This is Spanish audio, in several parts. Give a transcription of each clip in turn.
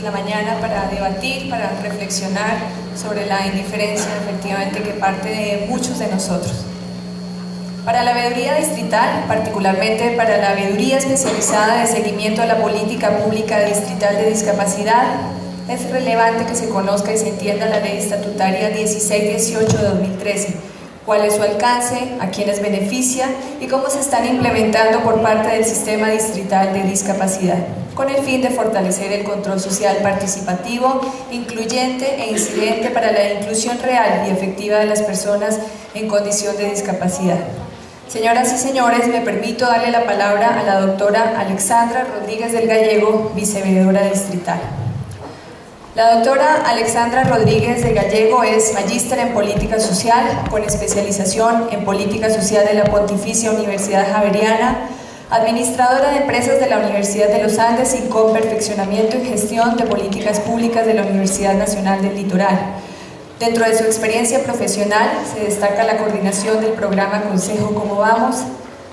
la mañana para debatir, para reflexionar sobre la indiferencia efectivamente que parte de muchos de nosotros. Para la veeduría distrital, particularmente para la veeduría especializada de seguimiento a la política pública distrital de discapacidad, es relevante que se conozca y se entienda la Ley Estatutaria 1618 de 2013, cuál es su alcance, a quiénes beneficia y cómo se están implementando por parte del Sistema Distrital de Discapacidad, con el fin de fortalecer el control social participativo, incluyente e incidente para la inclusión real y efectiva de las personas en condición de discapacidad. Señoras y señores, me permito darle la palabra a la doctora Alexandra Rodríguez del Gallego, viceveedora distrital. La doctora Alexandra Rodríguez de Gallego es magíster en Política Social, con especialización en Política Social de la Pontificia Universidad Javeriana, administradora de empresas de la Universidad de los Andes y con perfeccionamiento en gestión de políticas públicas de la Universidad Nacional del Litoral. Dentro de su experiencia profesional se destaca la coordinación del programa Consejo Cómo Vamos,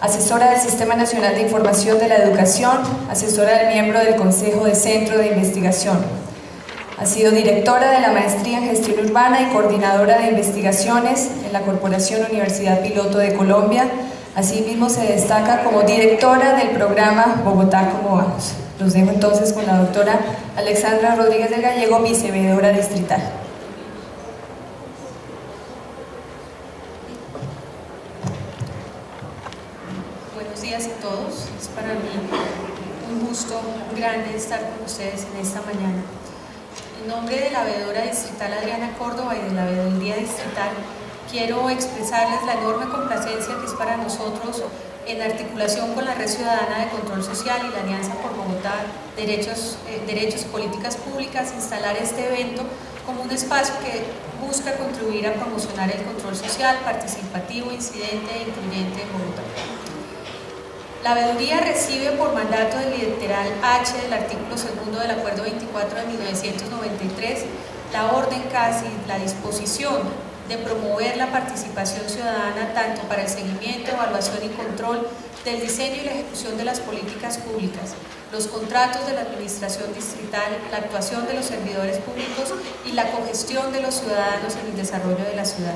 asesora del Sistema Nacional de Información de la Educación, asesora del miembro del Consejo de Centro de Investigación. Ha sido directora de la Maestría en Gestión Urbana y coordinadora de investigaciones en la Corporación Universidad Piloto de Colombia. Asimismo se destaca como directora del programa Bogotá Cómo Vamos. Los dejo entonces con la doctora Alexandra Rodríguez del Gallego, viceveedora distrital. Buenos días a todos. Es para mí un gusto grande estar con ustedes en esta mañana. En nombre de la veedora distrital Adriana Córdoba y de la veeduría distrital, quiero expresarles la enorme complacencia que es para nosotros, en articulación con la Red Ciudadana de Control Social y la Alianza por Bogotá, Derechos y Políticas Públicas, instalar este evento como un espacio que busca contribuir a promocionar el control social, participativo, incidente e incluyente en Bogotá. La veeduría recibe por mandato del literal H del artículo 2 del Acuerdo 24 de 1993 la orden casi, la disposición de promover la participación ciudadana tanto para el seguimiento, evaluación y control del diseño y la ejecución de las políticas públicas, los contratos de la administración distrital, la actuación de los servidores públicos y la cogestión de los ciudadanos en el desarrollo de la ciudad.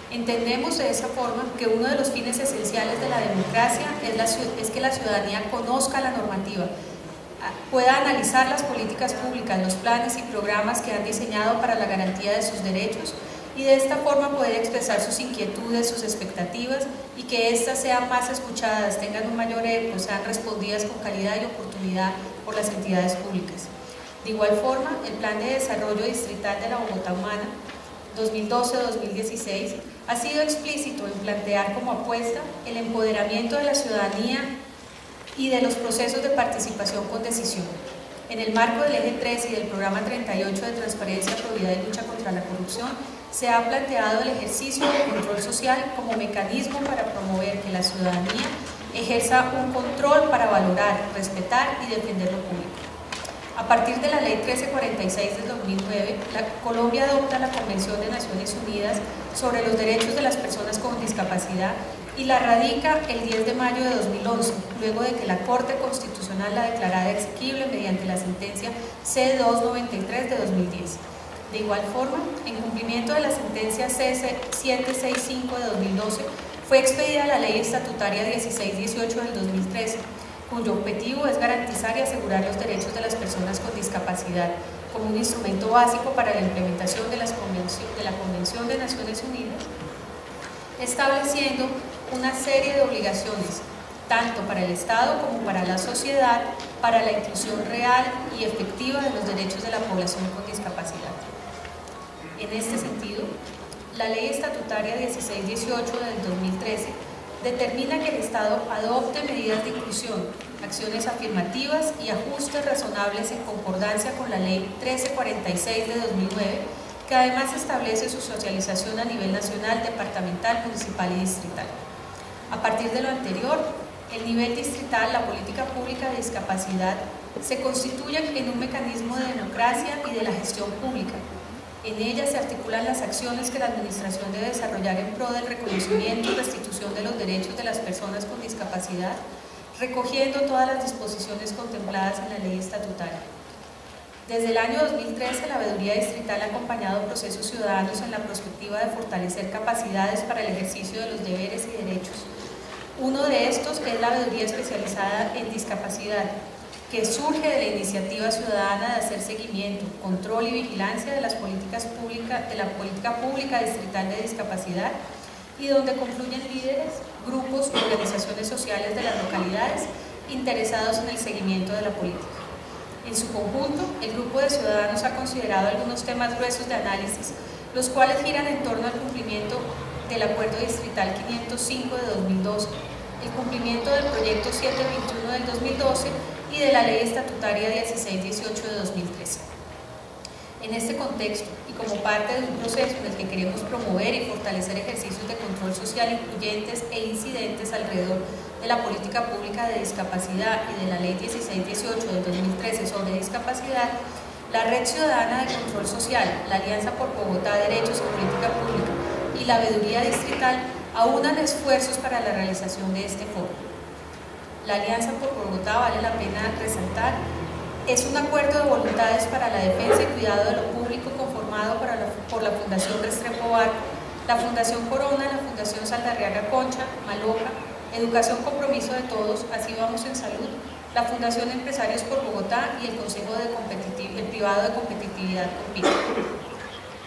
Entendemos de esa forma que uno de los fines esenciales de la democracia es que la ciudadanía conozca la normativa, pueda analizar las políticas públicas, los planes y programas que han diseñado para la garantía de sus derechos y de esta forma poder expresar sus inquietudes, sus expectativas y que éstas sean más escuchadas, tengan un mayor eco, sean respondidas con calidad y oportunidad por las entidades públicas. De igual forma, el Plan de Desarrollo Distrital de la Bogotá Humana 2012-2016 ha sido explícito en plantear como apuesta el empoderamiento de la ciudadanía y de los procesos de participación con decisión. En el marco del Eje 3 y del Programa 38 de Transparencia, Probidad y Lucha contra la Corrupción, se ha planteado el ejercicio del control social como mecanismo para promover que la ciudadanía ejerza un control para valorar, respetar y defender lo público. A partir de la Ley 1346 del 2009, Colombia adopta la Convención de Naciones Unidas sobre los Derechos de las Personas con Discapacidad y la radica el 10 de mayo de 2011, luego de que la Corte Constitucional la declarara exequible mediante la sentencia C-293 de 2010. De igual forma, en cumplimiento de la sentencia C-765 de 2012, fue expedida la Ley Estatutaria 1618 del 2013, cuyo objetivo es garantizar y asegurar los derechos de las personas con discapacidad como un instrumento básico para la implementación de la Convención de Naciones Unidas, estableciendo una serie de obligaciones, tanto para el Estado como para la sociedad, para la inclusión real y efectiva de los derechos de la población con discapacidad. En este sentido, la Ley Estatutaria 1618 del 2013 determina que el Estado adopte medidas de inclusión, acciones afirmativas y ajustes razonables en concordancia con la Ley 1346 de 2009, que además establece su socialización a nivel nacional, departamental, municipal y distrital. A partir de lo anterior, el nivel distrital, la política pública de discapacidad, se constituye en un mecanismo de democracia y de la gestión pública. En ella se articulan las acciones que la Administración debe desarrollar en pro del reconocimiento y restitución de los derechos de las personas con discapacidad, recogiendo todas las disposiciones contempladas en la ley estatutaria. Desde el año 2013, la Veeduría Distrital ha acompañado procesos ciudadanos en la perspectiva de fortalecer capacidades para el ejercicio de los deberes y derechos. Uno de estos es la Veeduría Especializada en Discapacidad, que surge de la iniciativa ciudadana de hacer seguimiento, control y vigilancia de las políticas públicas, de la política pública distrital de discapacidad, y donde confluyen líderes, grupos y organizaciones sociales de las localidades interesados en el seguimiento de la política. En su conjunto, el grupo de ciudadanos ha considerado algunos temas gruesos de análisis, los cuales giran en torno al cumplimiento del Acuerdo Distrital 505 de 2012, el cumplimiento del Proyecto 721 del 2012 y de la Ley Estatutaria 1618 de 2013. En este contexto, y como parte de un proceso en el que queremos promover y fortalecer ejercicios de control social incluyentes e incidentes alrededor de la política pública de discapacidad y de la Ley 1618 del 2013 sobre discapacidad, la Red Ciudadana de Control Social, la Alianza por Bogotá, Derechos y Política Pública y la Veeduría Distrital aunan esfuerzos para la realización de este foro. La Alianza por Bogotá, vale la pena resaltar, es un acuerdo de voluntades para la defensa y cuidado de lo público conformado por la Fundación Restrepo Barco, la Fundación Corona, la Fundación Saldarriaga Concha, Maloca, Educación Compromiso de Todos, Así Vamos en Salud, la Fundación Empresarios por Bogotá y el Consejo el Privado de Competitividad COMPIT.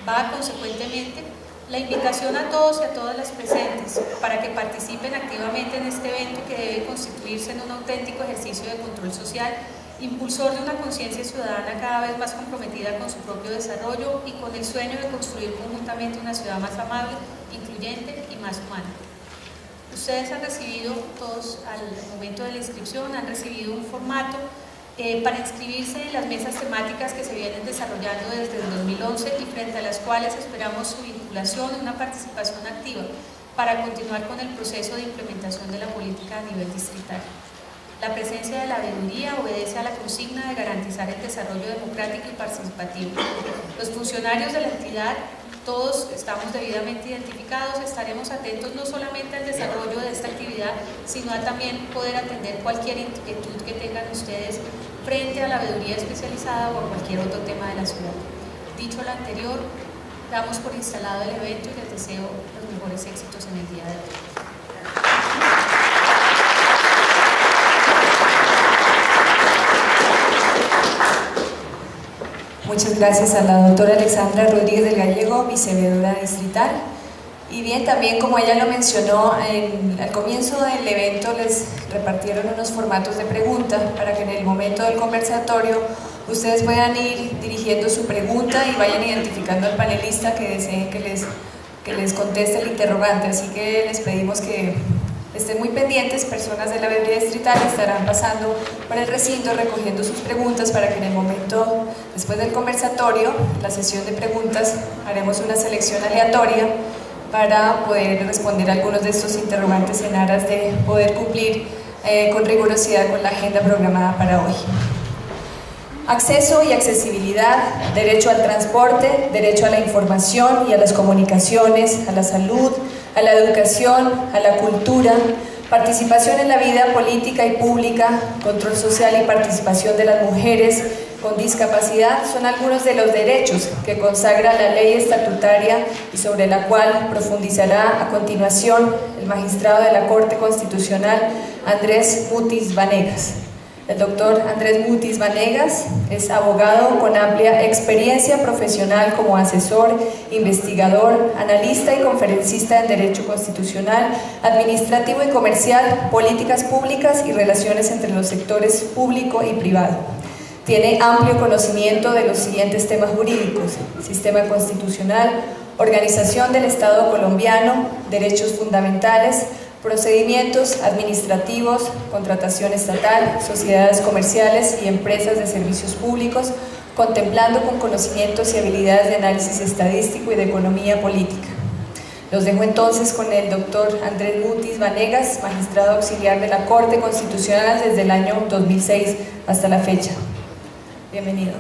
Va consecuentemente la invitación a todos y a todas las presentes para que participen activamente en este evento que debe constituirse en un auténtico ejercicio de control social, impulsor de una conciencia ciudadana cada vez más comprometida con su propio desarrollo y con el sueño de construir conjuntamente una ciudad más amable, incluyente y más humana. Ustedes han recibido, todos al momento de la inscripción, han recibido un formato para inscribirse en las mesas temáticas que se vienen desarrollando desde el 2011 y frente a las cuales esperamos su vinculación y una participación activa para continuar con el proceso de implementación de la política a nivel distrital. La presencia de la veeduría obedece a la consigna de garantizar el desarrollo democrático y participativo. Los funcionarios de la entidad, todos estamos debidamente identificados, estaremos atentos no solamente al desarrollo de esta actividad, sino a también poder atender cualquier inquietud que tengan ustedes frente a la veeduría especializada o a cualquier otro tema de la ciudad. Dicho lo anterior, damos por instalado el evento y les deseo los mejores éxitos en el día de hoy. Muchas gracias a la doctora Alexandra Rodríguez del Gallego, viceveedora distrital. Y bien, también como ella lo mencionó, al comienzo del evento les repartieron unos formatos de preguntas para que en el momento del conversatorio ustedes puedan ir dirigiendo su pregunta y vayan identificando al panelista que deseen que les conteste el interrogante. Así que les pedimos que estén muy pendientes, personas de la veeduría distrital estarán pasando por el recinto recogiendo sus preguntas para que en el momento, después del conversatorio, la sesión de preguntas, haremos una selección aleatoria para poder responder algunos de estos interrogantes en aras de poder cumplir con rigurosidad con la agenda programada para hoy. Acceso y accesibilidad, derecho al transporte, derecho a la información y a las comunicaciones, a la salud, a la educación, a la cultura, participación en la vida política y pública, control social y participación de las mujeres con discapacidad son algunos de los derechos que consagra la ley estatutaria y sobre la cual profundizará a continuación el magistrado de la Corte Constitucional Andrés Mutis Vanegas. El doctor Andrés Mutis Vanegas es abogado con amplia experiencia profesional como asesor, investigador, analista y conferencista en Derecho Constitucional, Administrativo y Comercial, Políticas Públicas y Relaciones entre los sectores público y privado. Tiene amplio conocimiento de los siguientes temas jurídicos: sistema constitucional, organización del Estado colombiano, derechos fundamentales, procedimientos administrativos, contratación estatal, sociedades comerciales y empresas de servicios públicos, contemplando con conocimientos y habilidades de análisis estadístico y de economía política. Los dejo entonces con el doctor Andrés Mutis Vanegas, magistrado auxiliar de la Corte Constitucional desde el año 2006 hasta la fecha. Bienvenido.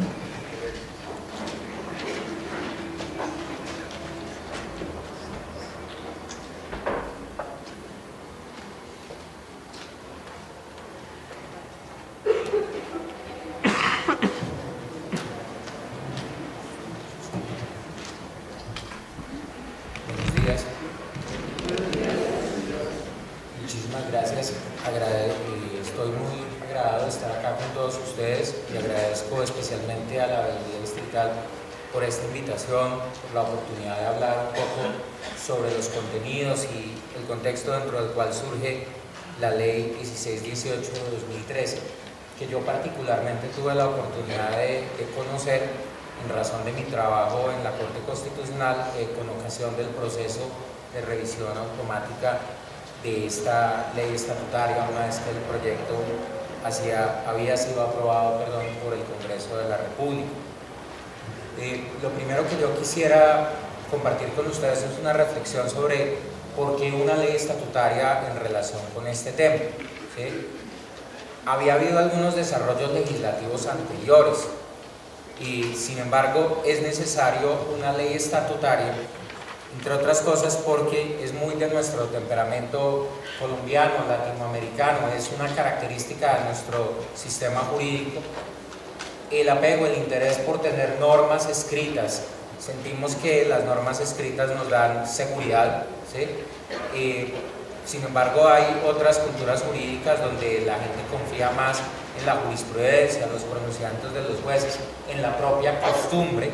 agradezco especialmente a la Veeduría Distrital por esta invitación, por la oportunidad de hablar un poco sobre los contenidos y el contexto dentro del cual surge la Ley 1618 de 2013, que yo particularmente tuve la oportunidad de conocer en razón de mi trabajo en la Corte Constitucional con ocasión del proceso de revisión automática de esta ley estatutaria una vez que el proyecto había sido aprobado por el Congreso de la República. Lo primero que yo quisiera compartir con ustedes es una reflexión sobre por qué una ley estatutaria en relación con este tema, ¿sí? Había habido algunos desarrollos legislativos anteriores y sin embargo es necesario una ley estatutaria, entre otras cosas porque es muy de nuestro temperamento colombiano, latinoamericano, es una característica de nuestro sistema jurídico el apego, el interés por tener normas escritas. Sentimos que las normas escritas nos dan seguridad, ¿sí? Sin embargo, hay otras culturas jurídicas donde la gente confía más en la jurisprudencia, los pronunciamientos de los jueces, en la propia costumbre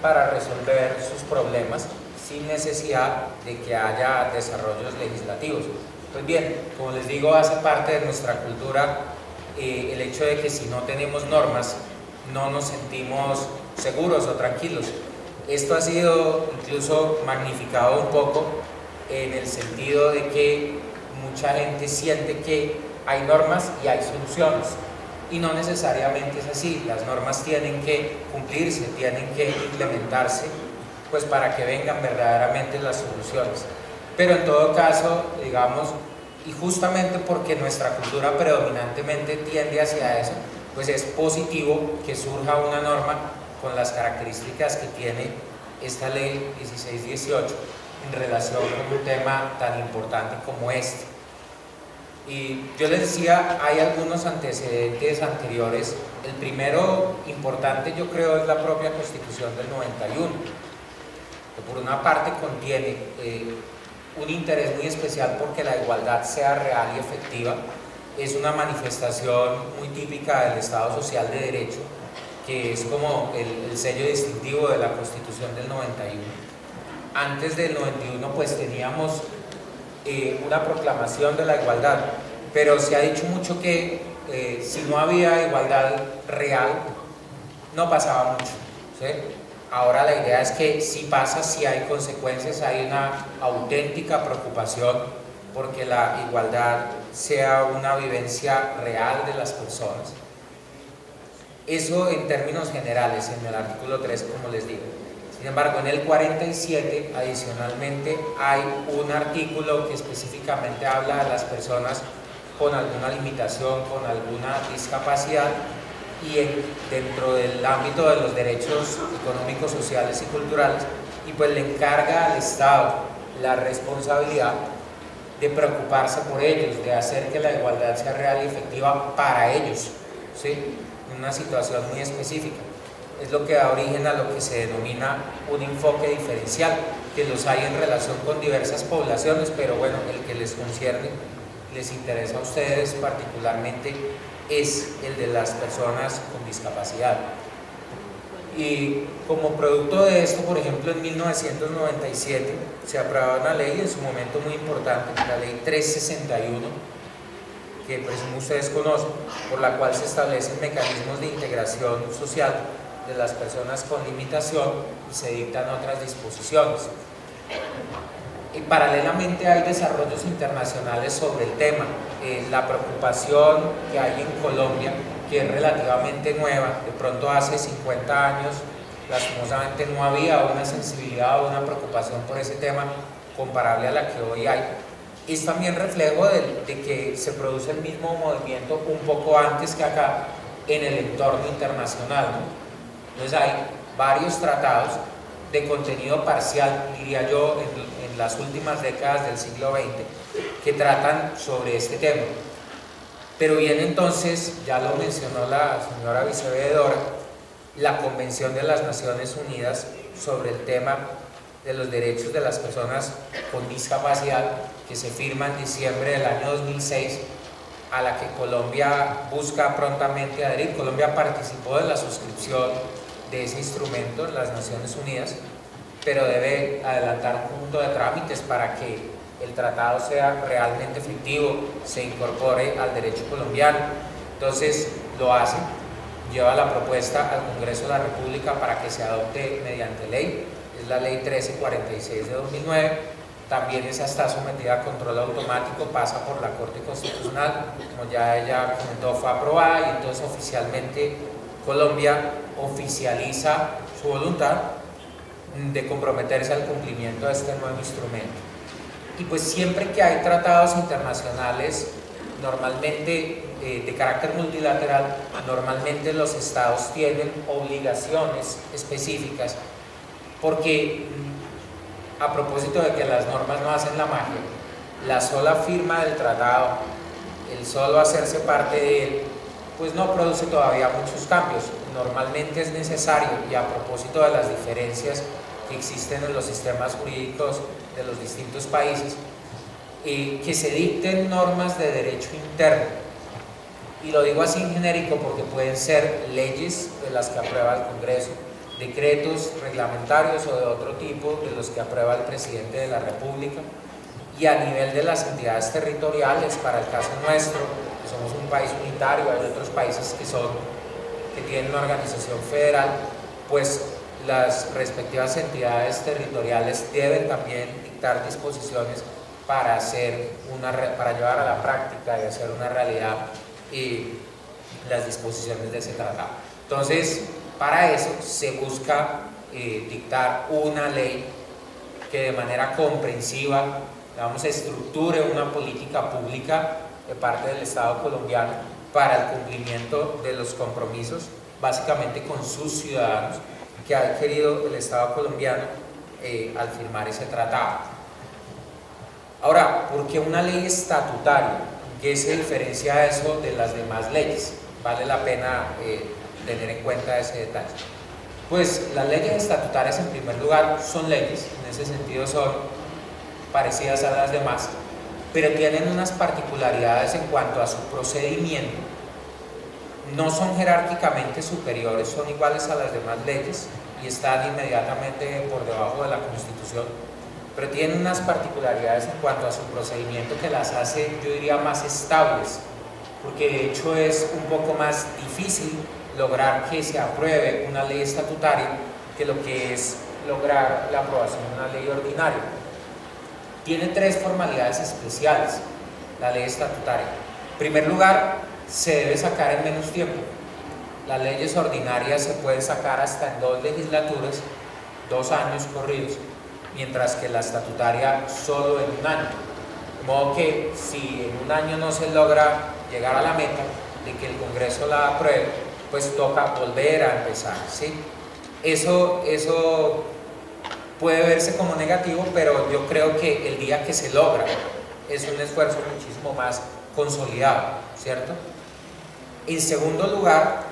para resolver sus problemas sin necesidad de que haya desarrollos legislativos. Pues bien, como les digo, hace parte de nuestra cultura el hecho de que si no tenemos normas no nos sentimos seguros o tranquilos. Esto ha sido incluso magnificado un poco en el sentido de que mucha gente siente que hay normas y hay soluciones y no necesariamente es así. Las normas tienen que cumplirse, tienen que implementarse pues para que vengan verdaderamente las soluciones, pero en todo caso, digamos, y justamente porque nuestra cultura predominantemente tiende hacia eso, pues es positivo que surja una norma con las características que tiene esta ley 1618 en relación con un tema tan importante como este. Y yo les decía, hay algunos antecedentes anteriores. El primero importante yo creo es la propia Constitución del 91, que por una parte contiene un interés muy especial porque la igualdad sea real y efectiva. Es una manifestación muy típica del Estado Social de Derecho, que es como el sello distintivo de la Constitución del 91. Antes del 91 pues teníamos una proclamación de la igualdad, pero se ha dicho mucho que si no había igualdad real no pasaba mucho, ¿sí? Ahora la idea es que si pasa, si hay consecuencias, hay una auténtica preocupación porque la igualdad sea una vivencia real de las personas. Eso en términos generales, en el artículo 3, como les digo. Sin embargo, en el 47, adicionalmente, hay un artículo que específicamente habla de las personas con alguna limitación, con alguna discapacidad, y dentro del ámbito de los derechos económicos, sociales y culturales, y pues le encarga al Estado la responsabilidad de preocuparse por ellos, de hacer que la igualdad sea real y efectiva para ellos, ¿sí? En una situación muy específica. Es lo que da origen a lo que se denomina un enfoque diferencial, que los hay en relación con diversas poblaciones, pero bueno, el que les concierne, les interesa a ustedes particularmente, es el de las personas con discapacidad. Y como producto de esto, por ejemplo, en 1997 se aprobó una ley en su momento muy importante, la ley 361, que presumo ustedes conocen, por la cual se establecen mecanismos de integración social de las personas con limitación y se dictan otras disposiciones. Y paralelamente hay desarrollos internacionales sobre el tema. La preocupación que hay en Colombia, que es relativamente nueva, de pronto hace 50 años lastimosamente no había una sensibilidad o una preocupación por ese tema comparable a la que hoy hay. Es también reflejo de que se produce el mismo movimiento un poco antes que acá en el entorno internacional, ¿no? Entonces hay varios tratados de contenido parcial, diría yo, en las últimas décadas del siglo XX, que tratan sobre este tema. Pero bien, entonces, ya lo mencionó la señora viceveedora, la Convención de las Naciones Unidas sobre el tema de los derechos de las personas con discapacidad, que se firma en diciembre del año 2006, a la que Colombia busca prontamente adherir. Colombia participó de la suscripción de ese instrumento en las Naciones Unidas, pero debe adelantar un conjunto de trámites para que el tratado sea realmente efectivo, se incorpore al derecho colombiano. Entonces lo hace, lleva la propuesta al Congreso de la República para que se adopte mediante ley, es la ley 1346 de 2009, también esa está sometida a control automático, pasa por la Corte Constitucional, como ya ella comentó, fue aprobada y entonces oficialmente Colombia oficializa su voluntad de comprometerse al cumplimiento de este nuevo instrumento. Y pues siempre que hay tratados internacionales, normalmente de carácter multilateral, normalmente los estados tienen obligaciones específicas, porque a propósito de que las normas no hacen la magia, la sola firma del tratado, el solo hacerse parte de él, pues no produce todavía muchos cambios. Normalmente es necesario, y a propósito de las diferencias que existen en los sistemas jurídicos de los distintos países, que se dicten normas de derecho interno, y lo digo así en genérico porque pueden ser leyes de las que aprueba el Congreso, decretos reglamentarios o de otro tipo de los que aprueba el presidente de la República, y a nivel de las entidades territoriales, para el caso nuestro, que somos un país unitario, hay otros países que tienen una organización federal, pues las respectivas entidades territoriales deben también dictar disposiciones para llevar a la práctica y hacer una realidad las disposiciones de ese tratado. Entonces, para eso se busca dictar una ley que de manera comprensiva, digamos, estructure una política pública de parte del Estado colombiano para el cumplimiento de los compromisos, básicamente con sus ciudadanos, que ha querido el Estado colombiano al firmar ese tratado. Ahora, ¿por qué una ley estatutaria? ¿Qué se diferencia eso de las demás leyes? Vale la pena tener en cuenta ese detalle. Pues las leyes estatutarias, en primer lugar, son leyes, en ese sentido son parecidas a las demás, pero tienen unas particularidades en cuanto a su procedimiento. No son jerárquicamente superiores, son iguales a las demás leyes y están inmediatamente por debajo de la Constitución, pero tienen unas particularidades en cuanto a su procedimiento que las hace, yo diría, más estables, porque de hecho es un poco más difícil lograr que se apruebe una ley estatutaria que lo que es lograr la aprobación de una ley ordinaria. Tiene tres formalidades especiales la ley estatutaria. En primer lugar, se debe sacar en menos tiempo. Las leyes ordinarias se pueden sacar hasta en 2 legislaturas, 2 años corridos, mientras que la estatutaria solo en 1 año. De modo que si en 1 año no se logra llegar a la meta de que el Congreso la apruebe, pues toca volver a empezar, ¿sí? Eso puede verse como negativo, pero yo creo que el día que se logra es un esfuerzo muchísimo más consolidado, ¿cierto? En segundo lugar,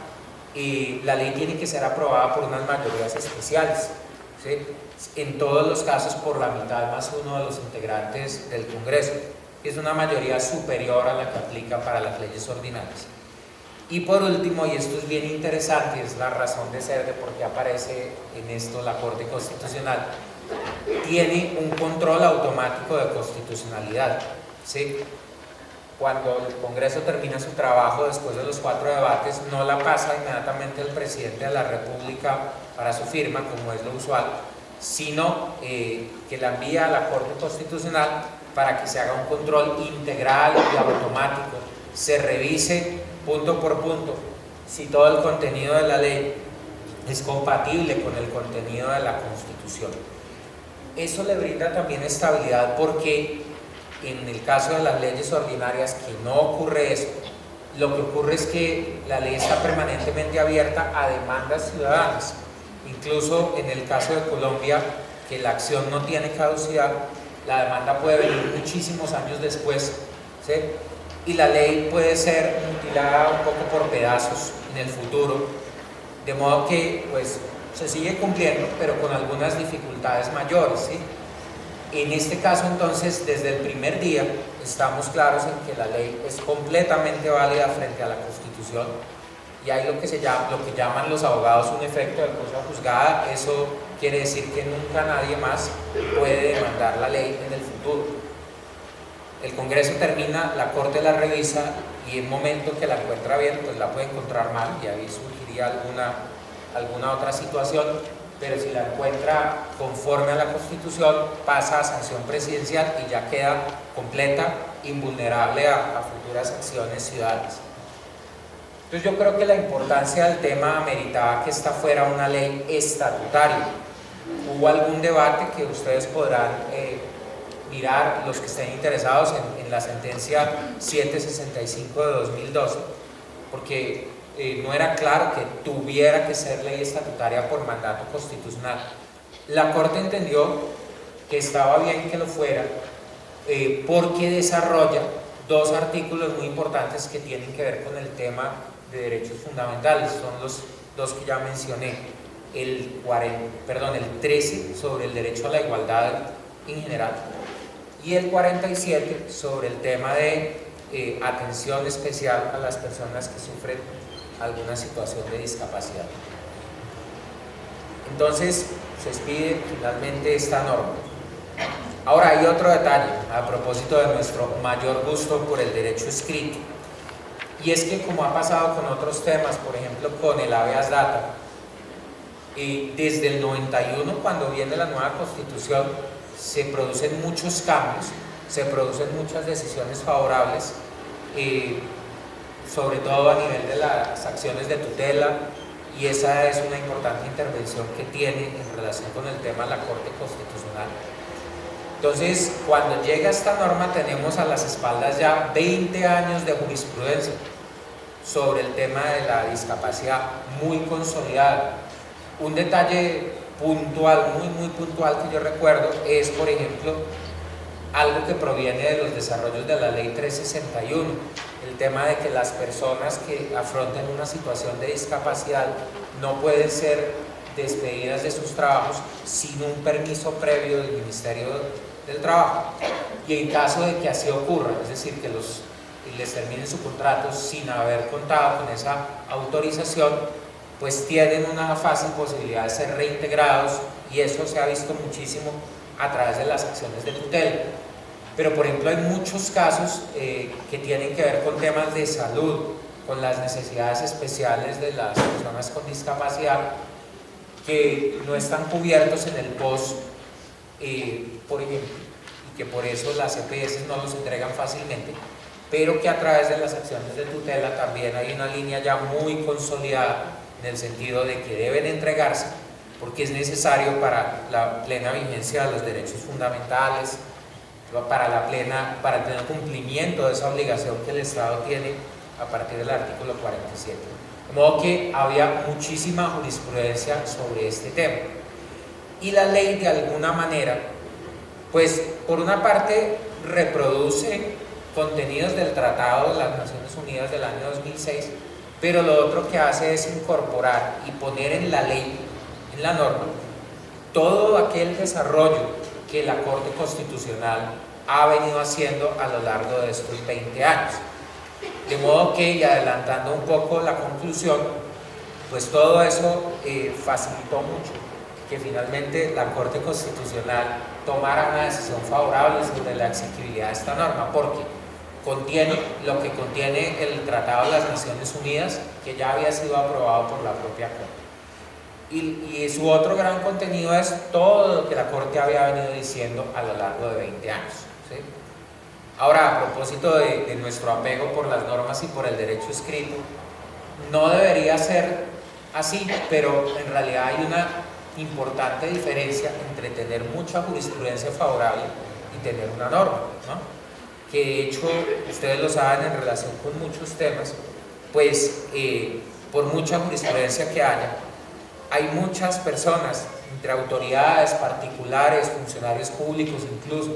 la ley tiene que ser aprobada por unas mayorías especiales, ¿sí? En todos los casos por la mitad más uno de los integrantes del Congreso. Es una mayoría superior a la que aplica para las leyes ordinarias. Y por último, y esto es bien interesante, es la razón de ser de por qué aparece en esto la Corte Constitucional, tiene un control automático de constitucionalidad, ¿sí? Cuando el Congreso termina su trabajo después de los 4 debates, no la pasa inmediatamente el presidente de la República para su firma, como es lo usual, sino que la envía a la Corte Constitucional para que se haga un control integral y automático, se revise punto por punto si todo el contenido de la ley es compatible con el contenido de la Constitución. Eso le brinda también estabilidad porque en el caso de las leyes ordinarias que no ocurre eso, lo que ocurre es que la ley está permanentemente abierta a demandas ciudadanas. Incluso en el caso de Colombia, que la acción no tiene caducidad, la demanda puede venir muchísimos años después, ¿sí? Y la ley puede ser mutilada un poco por pedazos en el futuro, de modo que pues se sigue cumpliendo, pero con algunas dificultades mayores, ¿sí? En este caso entonces, desde el primer día, estamos claros en que la ley es completamente válida frente a la Constitución y hay lo que llaman los abogados un efecto de cosa juzgada. Eso quiere decir que nunca nadie más puede demandar la ley en el futuro. El Congreso termina, la Corte la revisa y en el momento que la encuentra bien, pues la puede encontrar mal y ahí surgiría alguna otra situación, pero si la encuentra conforme a la Constitución, pasa a sanción presidencial y ya queda completa, invulnerable a futuras acciones ciudadanas. Entonces yo creo que la importancia del tema ameritaba que esta fuera una ley estatutaria. Hubo algún debate que ustedes podrán mirar, los que estén interesados, en la sentencia 765 de 2012, porque no era claro que tuviera que ser ley estatutaria por mandato constitucional. La Corte entendió que estaba bien que lo fuera porque desarrolla dos artículos muy importantes que tienen que ver con el tema de derechos fundamentales. Son los dos que ya mencioné, el 13 sobre el derecho a la igualdad en general y el 47 sobre el tema de atención especial a las personas que sufren alguna situación de discapacidad. Entonces se expide finalmente esta norma. Ahora hay otro detalle a propósito de nuestro mayor gusto por el derecho escrito, y es que, como ha pasado con otros temas, por ejemplo con el habeas data, desde el 91, cuando viene la nueva Constitución, se producen muchos cambios, se producen muchas decisiones favorables, sobre todo a nivel de las acciones de tutela, y esa es una importante intervención que tiene en relación con el tema de la Corte Constitucional. Entonces, cuando llega esta norma, tenemos a las espaldas ya 20 años de jurisprudencia sobre el tema de la discapacidad muy consolidada. Un detalle puntual, muy puntual, que yo recuerdo es, por ejemplo, algo que proviene de los desarrollos de la Ley 361, el tema de que las personas que afronten una situación de discapacidad no pueden ser despedidas de sus trabajos sin un permiso previo del Ministerio del Trabajo, y en caso de que así ocurra, es decir, que les terminen su contrato sin haber contado con esa autorización, pues tienen una fácil posibilidad de ser reintegrados, y eso se ha visto muchísimo a través de las acciones de tutela. Pero, por ejemplo, hay muchos casos que tienen que ver con temas de salud, con las necesidades especiales de las personas con discapacidad, que no están cubiertos en el POS, por ejemplo, y que por eso las EPS no los entregan fácilmente, pero que a través de las acciones de tutela también hay una línea ya muy consolidada en el sentido de que deben entregarse porque es necesario para la plena vigencia de los derechos fundamentales, para el pleno cumplimiento de esa obligación que el Estado tiene a partir del artículo 47. De modo que había muchísima jurisprudencia sobre este tema. Y la ley, de alguna manera, pues por una parte reproduce contenidos del Tratado de las Naciones Unidas del año 2006, pero lo otro que hace es incorporar y poner en la ley, en la norma, todo aquel desarrollo que la Corte Constitucional ha venido haciendo a lo largo de estos 20 años. De modo que, y adelantando un poco la conclusión, pues todo eso facilitó mucho que finalmente la Corte Constitucional tomara una decisión favorable sobre la exequibilidad de esta norma, porque contiene lo que contiene el Tratado de las Naciones Unidas, que ya había sido aprobado por la propia Corte. Y su otro gran contenido es todo lo que la Corte había venido diciendo a lo largo de 20 años. ¿Sí? Ahora, a propósito de nuestro apego por las normas y por el derecho escrito, no debería ser así, pero en realidad hay una importante diferencia entre tener mucha jurisprudencia favorable y tener una norma, ¿no? Que de hecho, ustedes lo saben, en relación con muchos temas, pues por mucha jurisprudencia que haya, hay muchas personas, entre autoridades, particulares, funcionarios públicos incluso,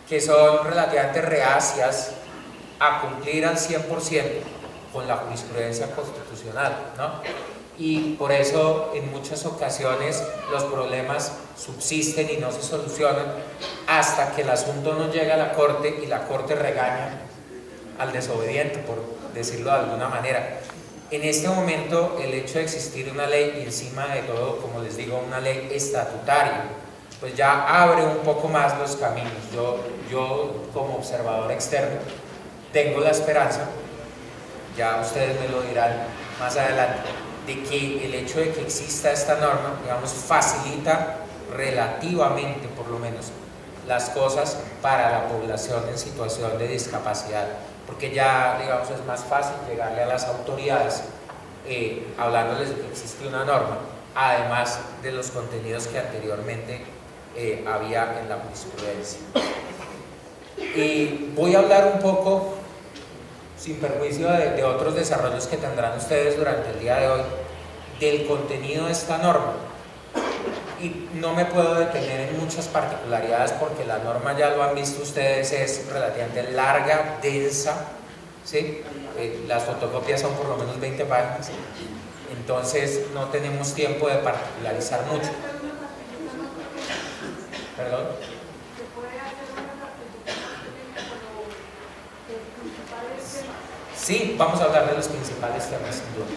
que son relativamente reacias a cumplir al 100% con la jurisprudencia constitucional, ¿no? y por eso en muchas ocasiones los problemas subsisten y no se solucionan hasta que el asunto no llega a la Corte y la Corte regaña al desobediente, por decirlo de alguna manera. En este momento el hecho de existir una ley y encima de todo, como les digo, una ley estatutaria, pues ya abre un poco más los caminos. Yo como observador externo tengo la esperanza, ya ustedes me lo dirán más adelante, de que el hecho de que exista esta norma, digamos, facilita relativamente, por lo menos, las cosas para la población en situación de discapacidad, porque ya, digamos, es más fácil llegarle a las autoridades hablándoles de que existe una norma, además de los contenidos que anteriormente había en la jurisprudencia. Voy a hablar un poco, sin perjuicio de otros desarrollos que tendrán ustedes durante el día de hoy, del contenido de esta norma. Y no me puedo detener en muchas particularidades porque la norma, ya lo han visto ustedes, es relativamente larga, densa, ¿sí? Las fotocopias son por lo menos 20 páginas, entonces no tenemos tiempo de particularizar mucho. ¿Perdón? Sí, vamos a hablar de los principales temas, sin duda.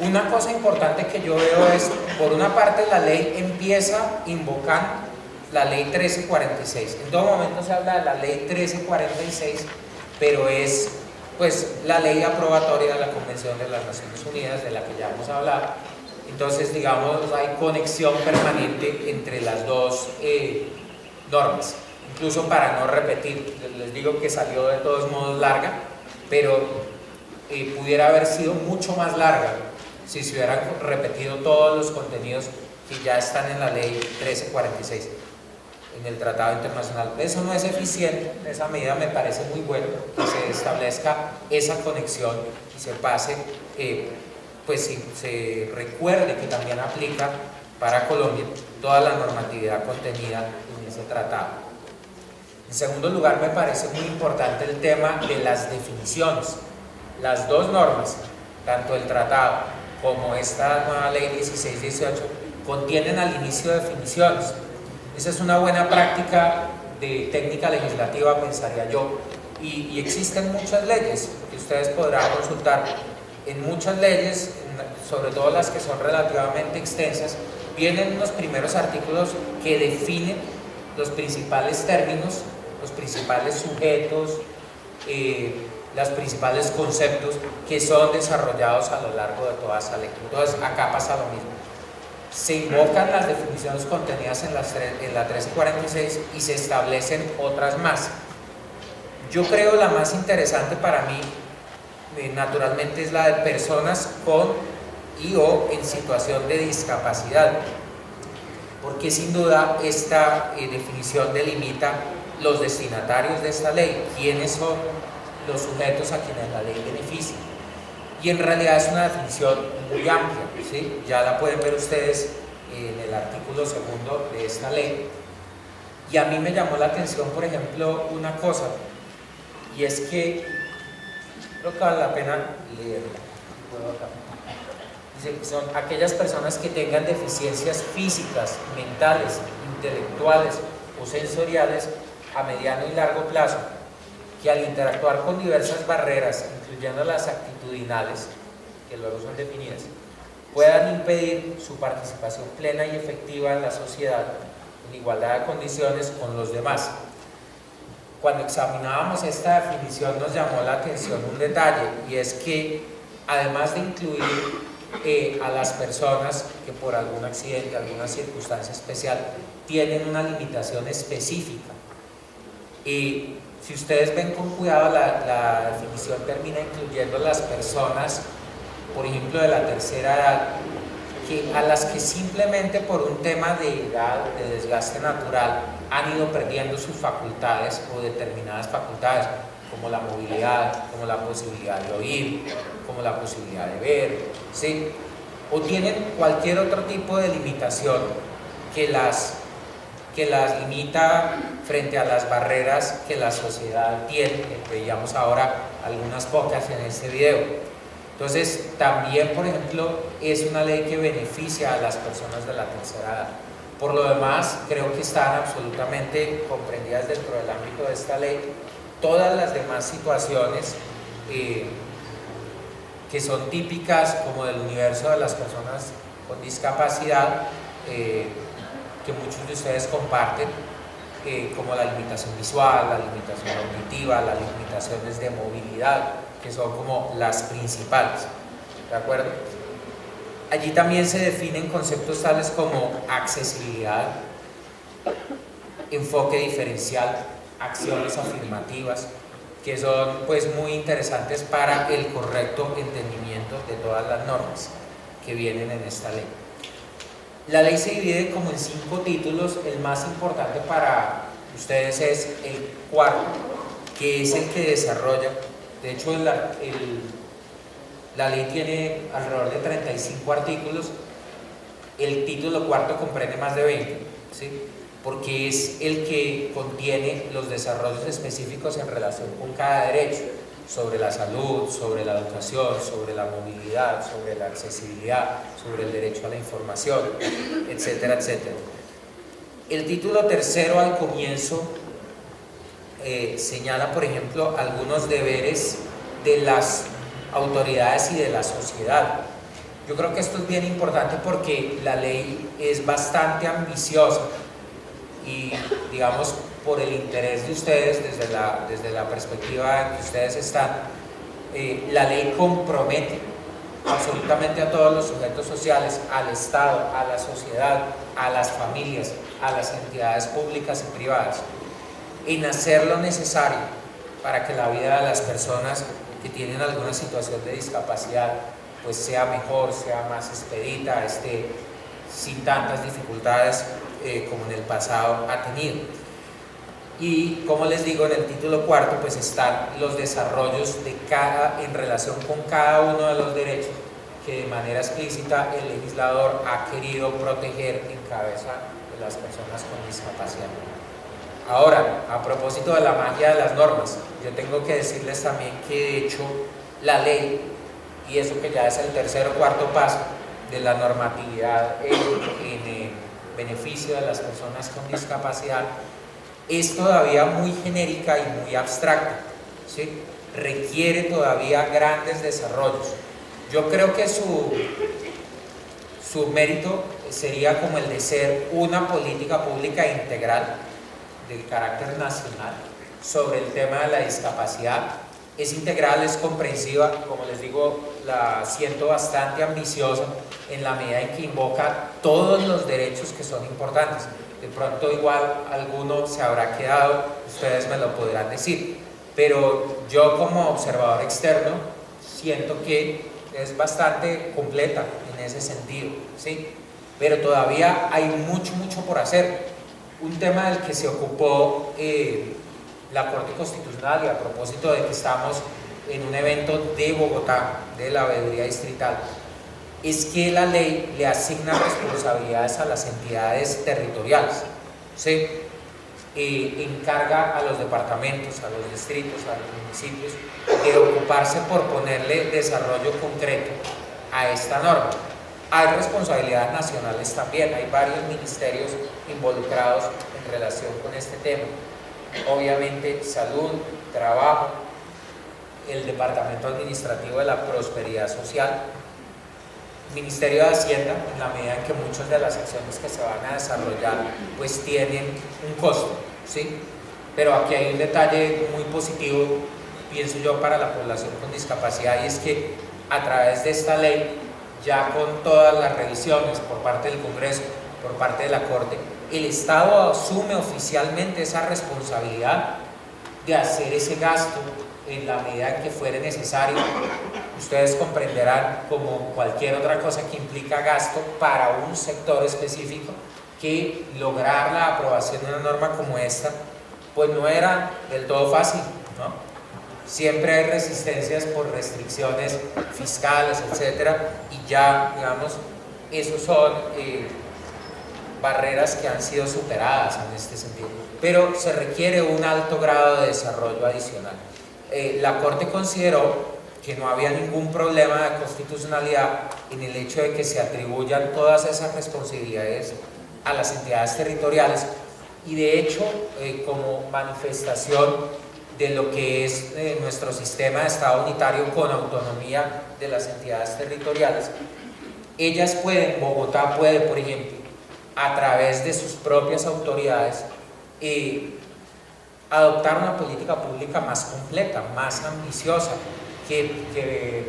Una cosa importante que yo veo es, por una parte, la ley empieza invocando la ley 1346. En todo momento se habla de la ley 1346, pero es pues la ley aprobatoria de la Convención de las Naciones Unidas, de la que ya hemos hablado. Entonces, digamos, hay conexión permanente entre las dos normas. Incluso para no repetir, les digo que salió de todos modos larga, pero pudiera haber sido mucho más larga si se hubieran repetido todos los contenidos que ya están en la ley 1346, en el Tratado Internacional. Eso no es eficiente, en esa medida me parece muy bueno que se establezca esa conexión y se pase, pues si se recuerde que también aplica para Colombia toda la normatividad contenida en ese tratado. En segundo lugar, me parece muy importante el tema de las definiciones. Las dos normas, tanto el tratado como esta nueva ley 1618, contienen al inicio definiciones. Esa es una buena práctica de técnica legislativa, pensaría yo, y existen muchas leyes que ustedes podrán consultar. En muchas leyes, sobre todo las que son relativamente extensas, vienen unos primeros artículos que definen los principales términos, los principales sujetos, los principales conceptos que son desarrollados a lo largo de toda esa ley. Entonces acá pasa lo mismo. Se invocan las definiciones contenidas en la 1346 y se establecen otras más. Yo creo la más interesante para mí, naturalmente, es la de personas con y o en situación de discapacidad, porque sin duda esta definición delimita los destinatarios de esta ley, quiénes son los sujetos a quienes la ley beneficia. Y en realidad es una definición muy amplia, ¿sí? Ya la pueden ver ustedes en el artículo 2 de esta ley. Y a mí me llamó la atención, por ejemplo, una cosa, y es que creo que vale la pena leerla. Dice que son aquellas personas que tengan deficiencias físicas, mentales, intelectuales o sensoriales a mediano y largo plazo, que al interactuar con diversas barreras, incluyendo las actitudinales, que luego son definidas, puedan impedir su participación plena y efectiva en la sociedad en igualdad de condiciones con los demás. Cuando examinábamos esta definición nos llamó la atención un detalle, y es que además de incluir a las personas que por algún accidente, alguna circunstancia especial, tienen una limitación específica, y si ustedes ven con cuidado, la definición termina incluyendo las personas, por ejemplo, de la tercera edad, a las que simplemente por un tema de edad, de desgaste natural, han ido perdiendo sus facultades o determinadas facultades, como la movilidad, como la posibilidad de oír, como la posibilidad de ver, ¿sí? O tienen cualquier otro tipo de limitación que las limita frente a las barreras que la sociedad tiene, que veíamos ahora algunas pocas en este video. Entonces, también, por ejemplo, es una ley que beneficia a las personas de la tercera edad. Por lo demás, creo que están absolutamente comprendidas dentro del ámbito de esta ley todas las demás situaciones que son típicas como del universo de las personas con discapacidad, que muchos de ustedes comparten, como la limitación visual, la limitación auditiva, las limitaciones de movilidad, que son como las principales, ¿de acuerdo? Allí también se definen conceptos tales como accesibilidad, enfoque diferencial, acciones afirmativas, que son pues muy interesantes para el correcto entendimiento de todas las normas que vienen en esta ley. La ley se divide como en 5 títulos. El más importante para ustedes es el cuarto, que es el que desarrolla. De hecho, la ley tiene alrededor de 35 artículos. El título cuarto comprende más de 20, ¿sí? Porque es el que contiene los desarrollos específicos en relación con cada derecho, sobre la salud, sobre la educación, sobre la movilidad, sobre la accesibilidad, sobre el derecho a la información, etcétera, etcétera. El título tercero al comienzo señala, por ejemplo, algunos deberes de las autoridades y de la sociedad. Yo creo que esto es bien importante porque la ley es bastante ambiciosa y, digamos, por el interés de ustedes, desde la perspectiva en que ustedes están, la ley compromete absolutamente a todos los sujetos sociales, al Estado, a la sociedad, a las familias, a las entidades públicas y privadas, en hacer lo necesario para que la vida de las personas que tienen alguna situación de discapacidad pues sea mejor, sea más expedita, esté sin tantas dificultades como en el pasado ha tenido. Y como les digo, en el título cuarto pues están los desarrollos en relación con cada uno de los derechos que de manera explícita el legislador ha querido proteger en cabeza de las personas con discapacidad. Ahora, a propósito de la magia de las normas, yo tengo que decirles también que de hecho la ley, y eso que ya es el tercer o cuarto paso de la normatividad en beneficio de las personas con discapacidad, es todavía muy genérica y muy abstracta, ¿sí? Requiere todavía grandes desarrollos. Yo creo que su mérito sería como el de ser una política pública integral de carácter nacional sobre el tema de la discapacidad. Es integral, es comprensiva, como les digo, la siento bastante ambiciosa en la medida en que invoca todos los derechos que son importantes. De pronto igual alguno se habrá quedado, ustedes me lo podrán decir, pero yo como observador externo siento que es bastante completa en ese sentido, ¿sí? Pero todavía hay mucho por hacer. Un tema del que se ocupó la Corte Constitucional, y a propósito de que estamos en un evento de Bogotá, de la veeduría distrital, es que la ley le asigna responsabilidades a las entidades territoriales, ¿sí? Encarga a los departamentos, a los distritos, a los municipios de ocuparse por ponerle desarrollo concreto a esta norma. Hay responsabilidades nacionales también, hay varios ministerios involucrados en relación con este tema. Obviamente salud, trabajo, el Departamento Administrativo de la Prosperidad Social, Ministerio de Hacienda, en la medida en que muchas de las acciones que se van a desarrollar pues tienen un costo, ¿sí? Pero aquí hay un detalle muy positivo, pienso yo, para la población con discapacidad, y es que a través de esta ley, ya con todas las revisiones por parte del Congreso, por parte de la Corte, el Estado asume oficialmente esa responsabilidad de hacer ese gasto en la medida en que fuere necesario. Ustedes comprenderán, como cualquier otra cosa que implica gasto para un sector específico, que lograr la aprobación de una norma como esta pues no era del todo fácil, ¿no? Siempre hay resistencias por restricciones fiscales, etcétera, y ya, digamos, esos son barreras que han sido superadas en este sentido, pero se requiere un alto grado de desarrollo adicional. La Corte consideró que no había ningún problema de constitucionalidad en el hecho de que se atribuyan todas esas responsabilidades a las entidades territoriales, y de hecho como manifestación de lo que es nuestro sistema de Estado unitario con autonomía de las entidades territoriales, ellas pueden, Bogotá puede, por ejemplo, a través de sus propias autoridades, adoptar una política pública más completa, más ambiciosa, que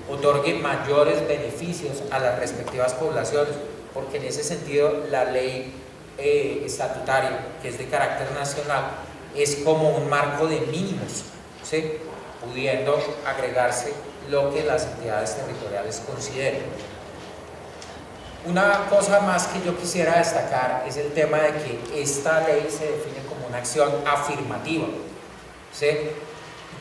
otorgue mayores beneficios a las respectivas poblaciones, porque en ese sentido la ley estatutaria, que es de carácter nacional, es como un marco de mínimos, ¿sí?, pudiendo agregarse lo que las entidades territoriales consideren. Una cosa más que yo quisiera destacar es el tema de que esta ley se define como una acción afirmativa, ¿sí?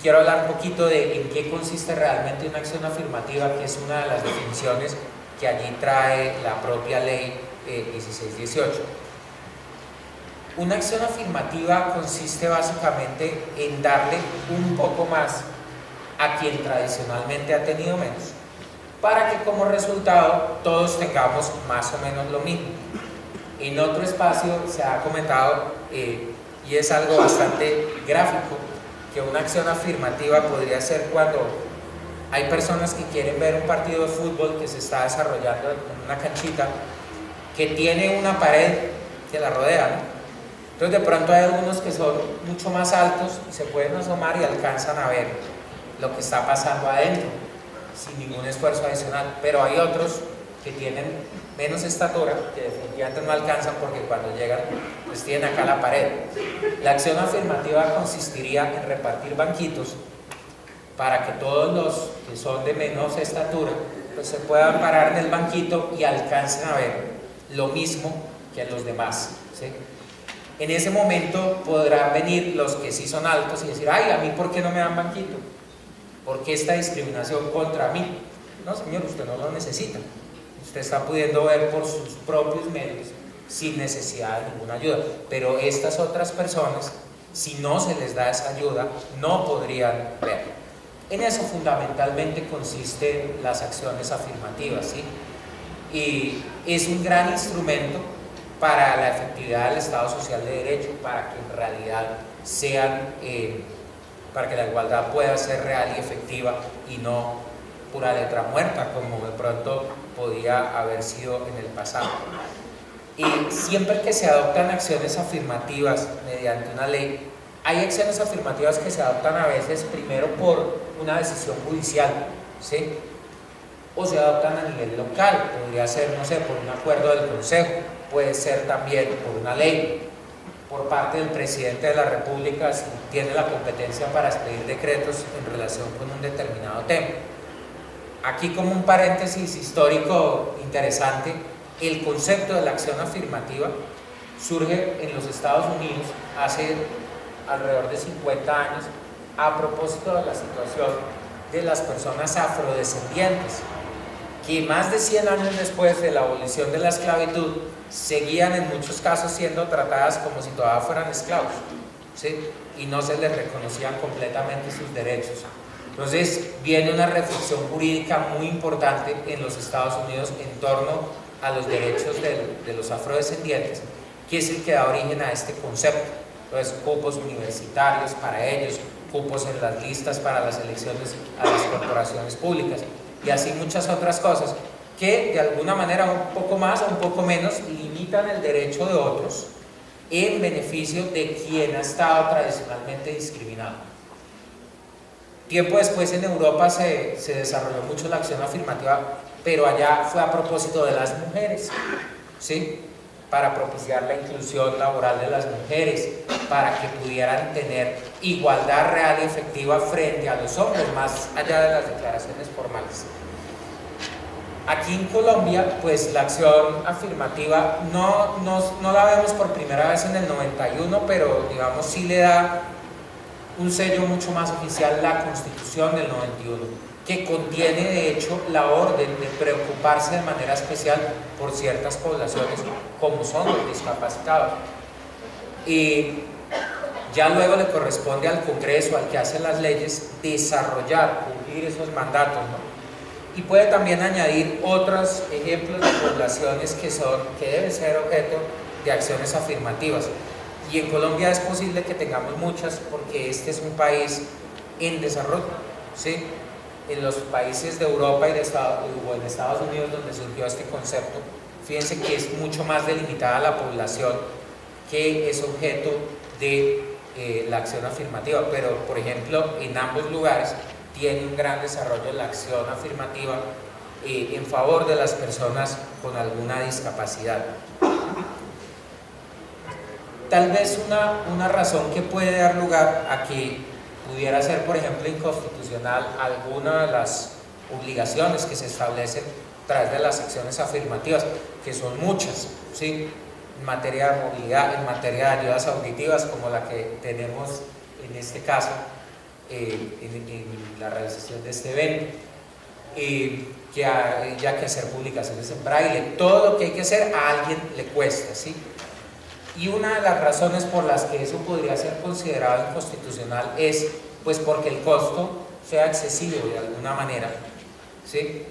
Quiero hablar un poquito de en qué consiste realmente una acción afirmativa, que es una de las definiciones que allí trae la propia ley 1618. Una acción afirmativa consiste básicamente en darle un poco más a quien tradicionalmente ha tenido menos, para que como resultado todos tengamos más o menos lo mismo. En otro espacio se ha comentado, y es algo bastante gráfico, que una acción afirmativa podría ser cuando hay personas que quieren ver un partido de fútbol que se está desarrollando en una canchita que tiene una pared que la rodea, ¿no? Entonces de pronto hay algunos que son mucho más altos y se pueden asomar y alcanzan a ver lo que está pasando adentro sin ningún esfuerzo adicional, pero hay otros que tienen menos estatura, que definitivamente no alcanzan porque cuando llegan pues tienen acá la pared. La acción afirmativa consistiría en repartir banquitos para que todos los que son de menos estatura pues se puedan parar en el banquito y alcancen a ver lo mismo que los demás, ¿sí? En ese momento podrán venir los que sí son altos y decir: ay, a mí ¿por qué no me dan banquito? ¿Por qué esta discriminación contra mí? No, señor, usted no lo necesita. Usted está pudiendo ver por sus propios medios sin necesidad de ninguna ayuda. Pero estas otras personas, si no se les da esa ayuda, no podrían ver. En eso fundamentalmente consisten las acciones afirmativas, ¿sí? Y es un gran instrumento para la efectividad del Estado Social de Derecho, para que en realidad para que la igualdad pueda ser real y efectiva y no pura letra muerta como de pronto podía haber sido en el pasado. Y siempre que se adoptan acciones afirmativas mediante una ley, hay acciones afirmativas que se adoptan a veces primero por una decisión judicial, ¿sí?, o se adoptan a nivel local, podría ser, no sé, por un acuerdo del Consejo, puede ser también por una ley, por parte del presidente de la República, si tiene la competencia para expedir decretos en relación con un determinado tema. Aquí, como un paréntesis histórico interesante, el concepto de la acción afirmativa surge en los Estados Unidos hace alrededor de 50 años a propósito de la situación de las personas afrodescendientes, que más de 100 años después de la abolición de la esclavitud seguían en muchos casos siendo tratadas como si todavía fueran esclavos, ¿sí?, y no se les reconocían completamente sus derechos. Entonces viene una reflexión jurídica muy importante en los Estados Unidos en torno a los derechos de los afrodescendientes, que es el que da origen a este concepto. Entonces, cupos universitarios para ellos, cupos en las listas para las elecciones a las corporaciones públicas, y así muchas otras cosas que de alguna manera un poco más o un poco menos limitan el derecho de otros en beneficio de quien ha estado tradicionalmente discriminado. Tiempo después en Europa se desarrolló mucho la acción afirmativa, pero allá fue a propósito de las mujeres, ¿sí?, para propiciar la inclusión laboral de las mujeres, para que pudieran tener igualdad real y efectiva frente a los hombres, más allá de las declaraciones formales. Aquí en Colombia, pues la acción afirmativa no la vemos por primera vez en el 91, pero digamos sí le da un sello mucho más oficial la Constitución del 91, que contiene de hecho la orden de preocuparse de manera especial por ciertas poblaciones como son los discapacitados. Y ya luego le corresponde al Congreso, al que hace las leyes, desarrollar, cumplir cumplir esos mandatos, ¿no? Y puede también añadir otros ejemplos de poblaciones que deben ser objeto de acciones afirmativas. Y en Colombia es posible que tengamos muchas porque este es un país en desarrollo, ¿sí? En los países de Europa o en Estados Unidos donde surgió este concepto, fíjense que es mucho más delimitada la población que es objeto de la acción afirmativa, pero por ejemplo en ambos lugares tiene un gran desarrollo la acción afirmativa en favor de las personas con alguna discapacidad. Tal vez una razón que puede dar lugar a que pudiera ser, por ejemplo, inconstitucional alguna de las obligaciones que se establecen a través de las acciones afirmativas, que son muchas, ¿sí? En materia de movilidad, en materia de ayudas auditivas, como la que tenemos en este caso, en la realización de este evento, ya que hacer publicaciones en braille, todo lo que hay que hacer a alguien le cuesta, ¿sí? Y una de las razones por las que eso podría ser considerado inconstitucional es pues porque el costo sea excesivo de alguna manera, ¿sí?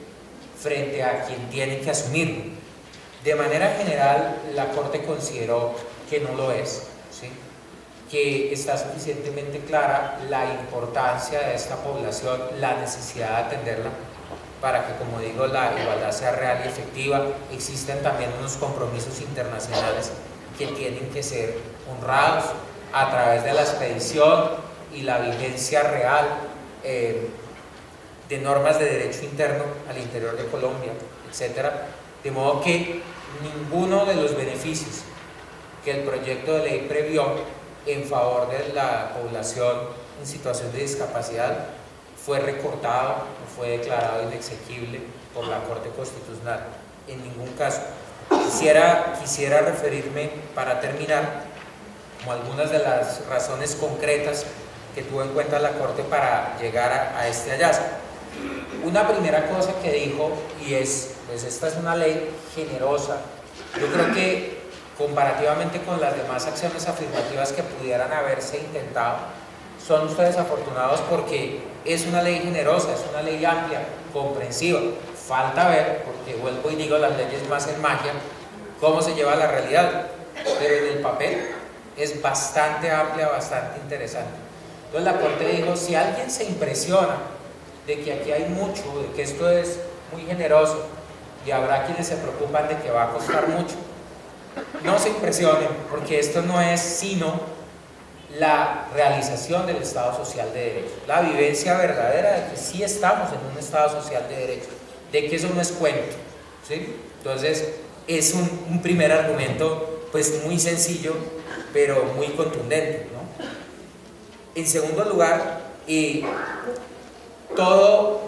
Frente a quien tiene que asumirlo. De manera general, la Corte consideró que no lo es, ¿sí? Que está suficientemente clara la importancia de esta población, la necesidad de atenderla, para que, como digo, la igualdad sea real y efectiva. Existen también unos compromisos internacionales que tienen que ser honrados a través de la expedición y la vigencia real de normas de derecho interno al interior de Colombia, etc. De modo que ninguno de los beneficios que el proyecto de ley previó en favor de la población en situación de discapacidad fue recortado o fue declarado inexequible por la Corte Constitucional. En ningún caso. Quisiera referirme, para terminar, como algunas de las razones concretas que tuvo en cuenta la Corte para llegar a este hallazgo. Una primera cosa que dijo, y es, pues esta es una ley generosa. Yo creo que comparativamente con las demás acciones afirmativas que pudieran haberse intentado, son ustedes afortunados porque es una ley generosa, es una ley amplia, comprensiva. Falta ver, porque vuelvo y digo, las leyes más en magia, cómo se lleva a la realidad, pero en el papel es bastante amplia, bastante interesante. Entonces la Corte dijo, si alguien se impresiona de que aquí hay mucho, de que esto es muy generoso y habrá quienes se preocupan de que va a costar mucho, no se impresionen, porque esto no es sino la realización del Estado Social de Derecho, la vivencia verdadera de que sí estamos en un Estado Social de Derecho, de que eso no es cuento, ¿sí? Entonces es un primer argumento pues muy sencillo pero muy contundente, ¿no? En segundo lugar, y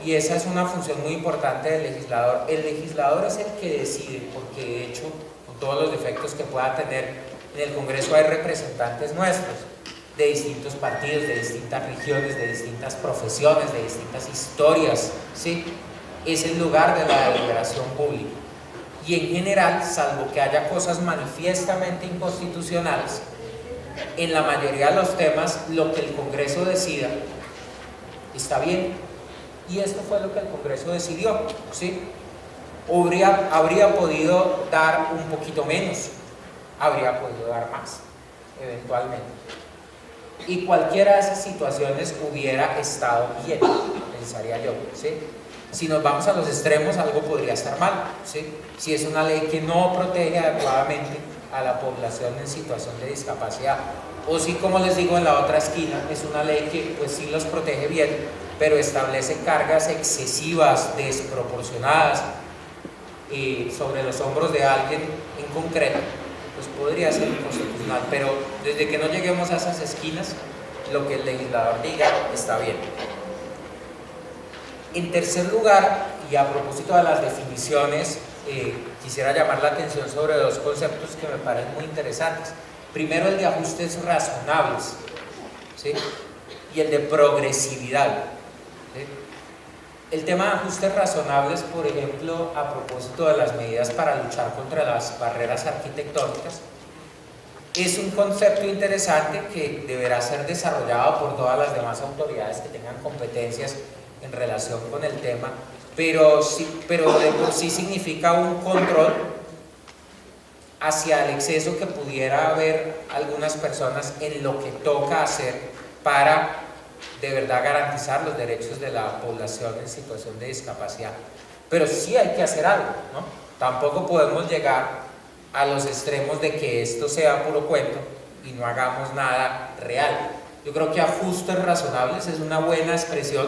esa es una función muy importante del legislador, el legislador es el que decide, porque de hecho con todos los defectos que pueda tener, en el Congreso hay representantes nuestros de distintos partidos, de distintas regiones, de distintas profesiones, de distintas historias, ¿sí? Es el lugar de la deliberación pública. Y en general, salvo que haya cosas manifiestamente inconstitucionales, en la mayoría de los temas, lo que el Congreso decida está bien. Y esto fue lo que el Congreso decidió, ¿sí? Habría podido dar un poquito menos, habría podido dar más, eventualmente. Y cualquiera de esas situaciones hubiera estado bien, pensaría yo, ¿sí? Si nos vamos a los extremos, algo podría estar mal, ¿sí? Si es una ley que no protege adecuadamente a la población en situación de discapacidad, o si, como les digo, en la otra esquina, es una ley que pues sí los protege bien, pero establece cargas excesivas, desproporcionadas sobre los hombros de alguien en concreto, pues podría ser inconstitucional. Pero desde que no lleguemos a esas esquinas, lo que el legislador diga está bien. En tercer lugar, y a propósito de las definiciones, quisiera llamar la atención sobre dos conceptos que me parecen muy interesantes. Primero, el de ajustes razonables, ¿sí? Y el de progresividad, ¿sí? El tema de ajustes razonables, por ejemplo, a propósito de las medidas para luchar contra las barreras arquitectónicas, es un concepto interesante que deberá ser desarrollado por todas las demás autoridades que tengan competencias en relación con el tema, pero de por sí significa un control hacia el exceso que pudiera haber algunas personas en lo que toca hacer para de verdad garantizar los derechos de la población en situación de discapacidad. Pero sí hay que hacer algo, ¿no? Tampoco podemos llegar a los extremos de que esto sea puro cuento y no hagamos nada real. Yo creo que ajustes razonables es una buena expresión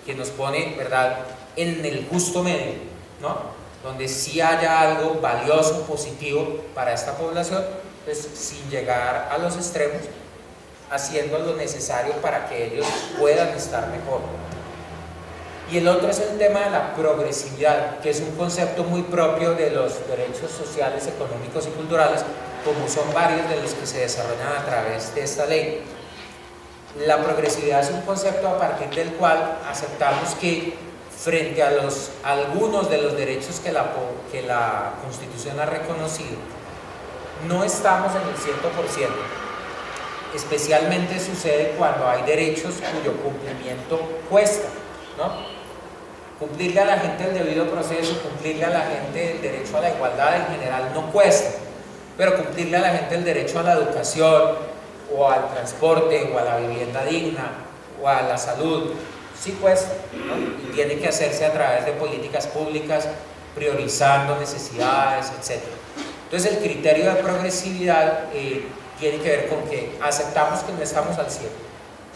que nos pone, ¿verdad?, en el justo medio, ¿no?, donde sí haya algo valioso, positivo para esta población, pues sin llegar a los extremos, haciendo lo necesario para que ellos puedan estar mejor. Y el otro es el tema de la progresividad, que es un concepto muy propio de los derechos sociales, económicos y culturales, como son varios de los que se desarrollan a través de esta ley. La progresividad es un concepto a partir del cual aceptamos que frente a algunos de los derechos que la Constitución ha reconocido, no estamos en el 100%. Especialmente sucede cuando hay derechos cuyo cumplimiento cuesta, ¿no? Cumplirle a la gente el debido proceso, cumplirle a la gente el derecho a la igualdad en general no cuesta, pero cumplirle a la gente el derecho a la educación, o al transporte, o a la vivienda digna, o a la salud, sí cuesta, ¿no? Y tiene que hacerse a través de políticas públicas, priorizando necesidades, etc. Entonces el criterio de progresividad tiene que ver con que aceptamos que no estamos al 100,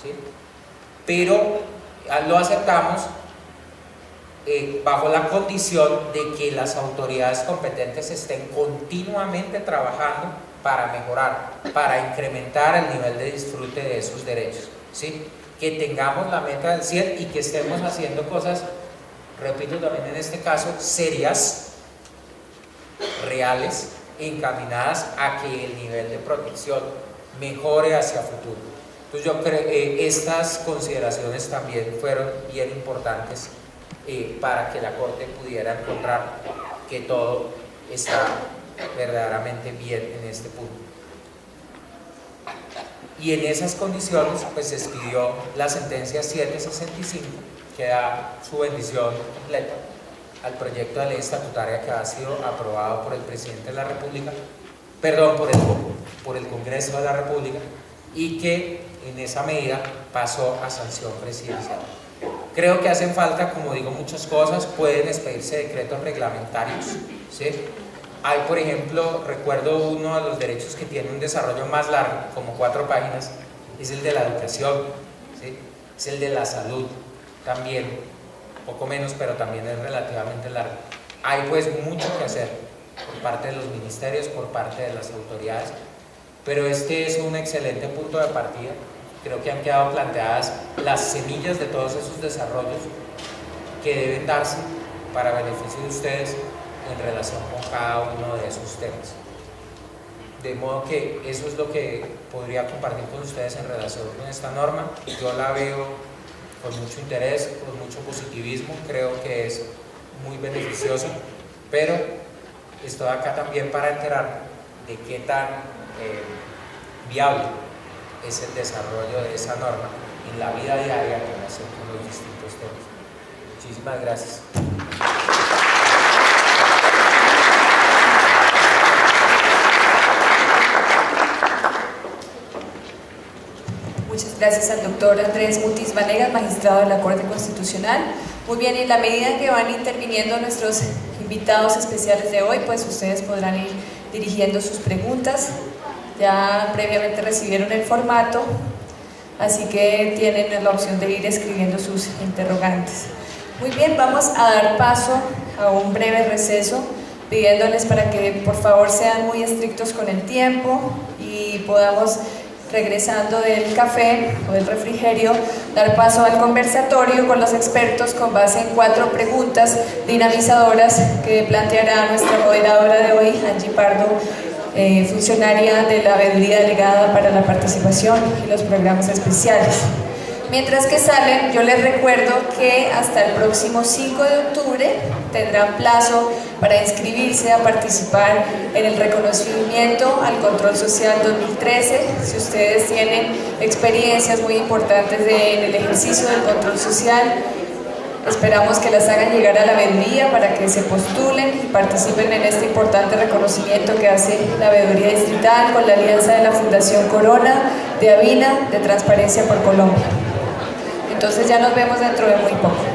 ¿sí?, pero lo aceptamos bajo la condición de que las autoridades competentes estén continuamente trabajando para mejorar, para incrementar el nivel de disfrute de esos derechos, ¿sí?, que tengamos la meta del 100 y que estemos haciendo cosas, repito también en este caso, serias, reales, encaminadas a que el nivel de protección mejore hacia futuro. Entonces yo creo que estas consideraciones también fueron bien importantes para que la Corte pudiera encontrar que todo está verdaderamente bien en este punto. Y en esas condiciones pues se expidió la sentencia 765, que da su bendición completa al proyecto de ley estatutaria que ha sido aprobado por el presidente de la República, perdón, por el Congreso de la República, y que en esa medida pasó a sanción presidencial. Creo que hacen falta, como digo, muchas cosas. Pueden expedirse decretos reglamentarios, ¿sí? Hay, por ejemplo, recuerdo uno de los derechos que tiene un desarrollo más largo, como 4 páginas, es el de la educación, ¿sí?, es el de la salud, también, poco menos, pero también es relativamente largo. Hay pues mucho que hacer por parte de los ministerios, por parte de las autoridades, pero este es un excelente punto de partida. Creo que han quedado planteadas las semillas de todos esos desarrollos que deben darse para beneficio de ustedes en relación con cada uno de esos temas. De modo que eso es lo que podría compartir con ustedes en relación con esta norma. Yo la veo con mucho interés, con mucho positivismo, creo que es muy beneficiosa, pero estoy acá también para enterarme de qué tan viable es el desarrollo de esa norma en la vida diaria en relación con los distintos temas. Muchísimas gracias. Muchas gracias al doctor Andrés Mutis Vanegas, magistrado de la Corte Constitucional. Muy bien, y en la medida que van interviniendo nuestros invitados especiales de hoy, pues ustedes podrán ir dirigiendo sus preguntas. Ya previamente recibieron el formato, así que tienen la opción de ir escribiendo sus interrogantes. Muy bien, vamos a dar paso a un breve receso, pidiéndoles para que por favor sean muy estrictos con el tiempo y podamos, regresando del café o del refrigerio, dar paso al conversatorio con los expertos con base en 4 preguntas dinamizadoras que planteará nuestra moderadora de hoy, Angie Pardo, funcionaria de la Veeduría Delegada para la Participación y los Programas Especiales. Mientras que salen, yo les recuerdo que hasta el próximo 5 de octubre tendrán plazo para inscribirse a participar en el reconocimiento al Control Social 2013. Si ustedes tienen experiencias muy importantes en el ejercicio del control social, Esperamos que las hagan llegar a la veeduría para que se postulen y participen en este importante reconocimiento que hace la veeduría distrital con la alianza de la Fundación Corona, de Avina, de Transparencia por Colombia. Entonces ya nos vemos dentro de muy poco.